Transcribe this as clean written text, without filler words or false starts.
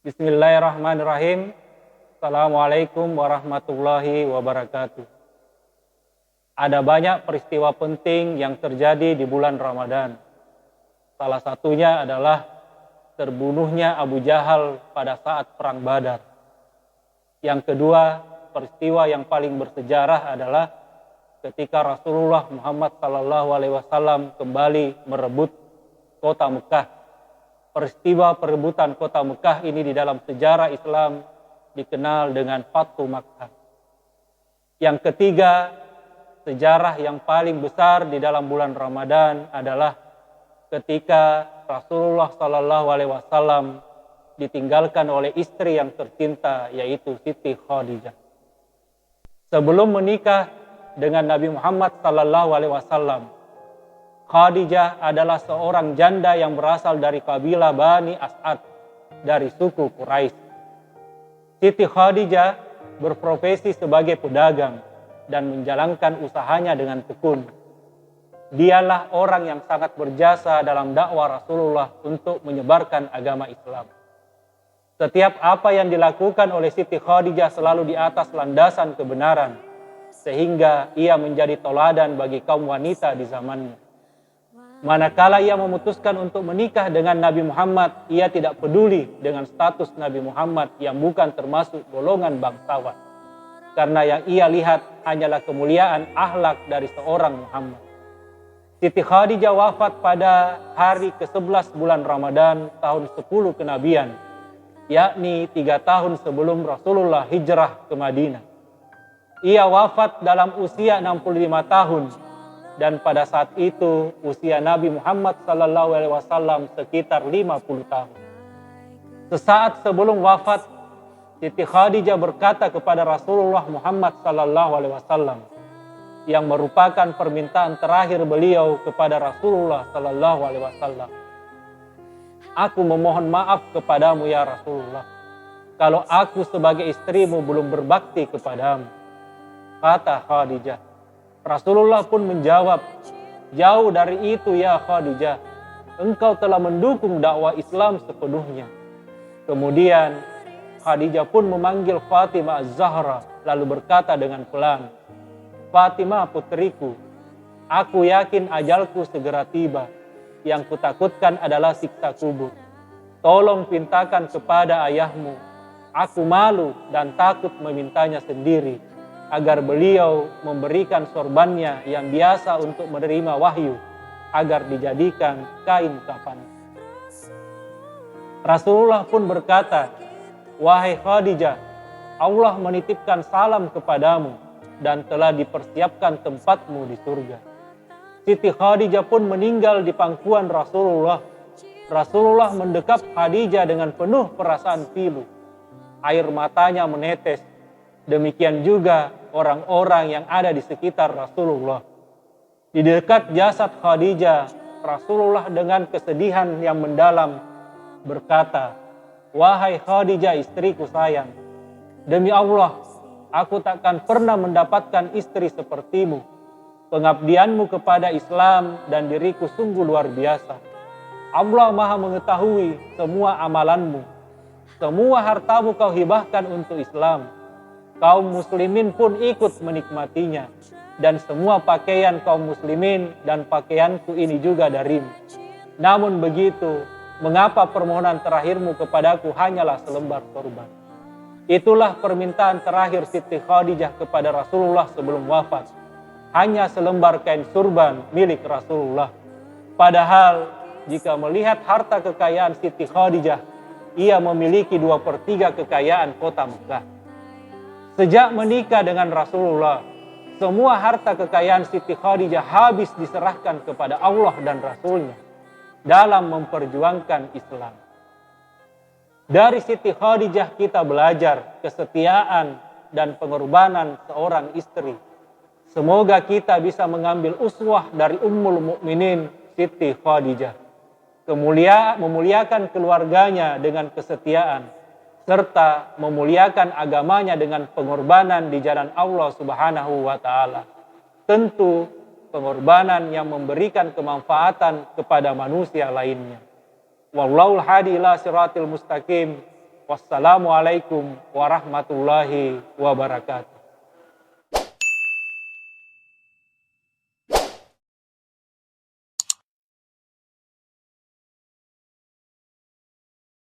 Bismillahirrahmanirrahim. Assalamualaikum warahmatullahi wabarakatuh. Ada banyak peristiwa penting yang terjadi di bulan Ramadan. Salah satunya adalah terbunuhnya Abu Jahal pada saat Perang Badar. Yang kedua, peristiwa yang paling bersejarah adalah ketika Rasulullah Muhammad SAW kembali merebut kota Mekah. Peristiwa perebutan kota Mekah ini di dalam sejarah Islam dikenal dengan Fathu Makkah. Yang ketiga, sejarah yang paling besar di dalam bulan Ramadan adalah ketika Rasulullah SAW ditinggalkan oleh istri yang tercinta, yaitu Siti Khadijah. Sebelum menikah dengan Nabi Muhammad SAW, Khadijah adalah seorang janda yang berasal dari kabilah Bani As'ad dari suku Quraisy. Siti Khadijah berprofesi sebagai pedagang dan menjalankan usahanya dengan tekun. Dialah orang yang sangat berjasa dalam dakwah Rasulullah untuk menyebarkan agama Islam. Setiap apa yang dilakukan oleh Siti Khadijah selalu di atas landasan kebenaran, sehingga ia menjadi teladan bagi kaum wanita di zamannya. Manakala ia memutuskan untuk menikah dengan Nabi Muhammad, ia tidak peduli dengan status Nabi Muhammad yang bukan termasuk golongan bangsawan. Karena yang ia lihat hanyalah kemuliaan akhlak dari seorang Muhammad. Siti Khadijah wafat pada hari ke-11 bulan Ramadan tahun 10 kenabian, yakni 3 tahun sebelum Rasulullah hijrah ke Madinah. Ia wafat dalam usia 65 tahun dan pada saat itu usia Nabi Muhammad SAW sekitar 50 tahun. Sesaat sebelum wafat, Siti Khadijah berkata kepada Rasulullah Muhammad SAW yang merupakan permintaan terakhir beliau kepada Rasulullah SAW. Aku memohon maaf kepadamu ya Rasulullah, kalau aku sebagai istrimu belum berbakti kepadamu. Kata Khadijah. Rasulullah pun menjawab, jauh dari itu ya Khadijah, engkau telah mendukung dakwah Islam sepenuhnya. Kemudian Khadijah pun memanggil Fatimah Az-Zahra lalu berkata dengan pelan, Fatimah putriku, aku yakin ajalku segera tiba. Yang kutakutkan adalah siksa kubur. Tolong pintakan kepada ayahmu. Aku malu dan takut memintanya sendiri, agar beliau memberikan sorbannya yang biasa untuk menerima wahyu, agar dijadikan kain kafan. Rasulullah pun berkata, wahai Khadijah, Allah menitipkan salam kepadamu dan telah dipersiapkan tempatmu di surga. Siti Khadijah pun meninggal di pangkuan Rasulullah. Rasulullah mendekap Khadijah dengan penuh perasaan pilu. Air matanya menetes. Demikian juga orang-orang yang ada di sekitar Rasulullah. Di dekat jasad Khadijah, Rasulullah dengan kesedihan yang mendalam berkata, wahai Khadijah istriku sayang, demi Allah, aku takkan pernah mendapatkan istri sepertimu. Pengabdianmu kepada Islam dan diriku sungguh luar biasa. Allah Maha mengetahui semua amalanmu. Semua hartamu kau hibahkan untuk Islam. Kaum muslimin pun ikut menikmatinya. Dan semua pakaian kaum muslimin dan pakaianku ini juga darimu. Namun begitu, mengapa permohonan terakhirmu kepadaku hanyalah selembar sorban? Itulah permintaan terakhir Siti Khadijah kepada Rasulullah sebelum wafat. Hanya selembar kain surban milik Rasulullah. Padahal jika melihat harta kekayaan Siti Khadijah, ia memiliki 2/3 kekayaan kota Mekah. Sejak menikah dengan Rasulullah, semua harta kekayaan Siti Khadijah habis diserahkan kepada Allah dan Rasulnya dalam memperjuangkan Islam. Dari Siti Khadijah kita belajar kesetiaan dan pengorbanan seorang istri. Semoga kita bisa mengambil uswah dari Ummul Mukminin Siti Khadijah. Memuliakan keluarganya dengan kesetiaan, serta memuliakan agamanya dengan pengorbanan di jalan Allah Subhanahu wa Ta'ala. Tentu pengorbanan yang memberikan kemanfaatan kepada manusia lainnya. Wallahul hadi ila siratil mustaqim. Wassalamualaikum warahmatullahi wabarakatuh.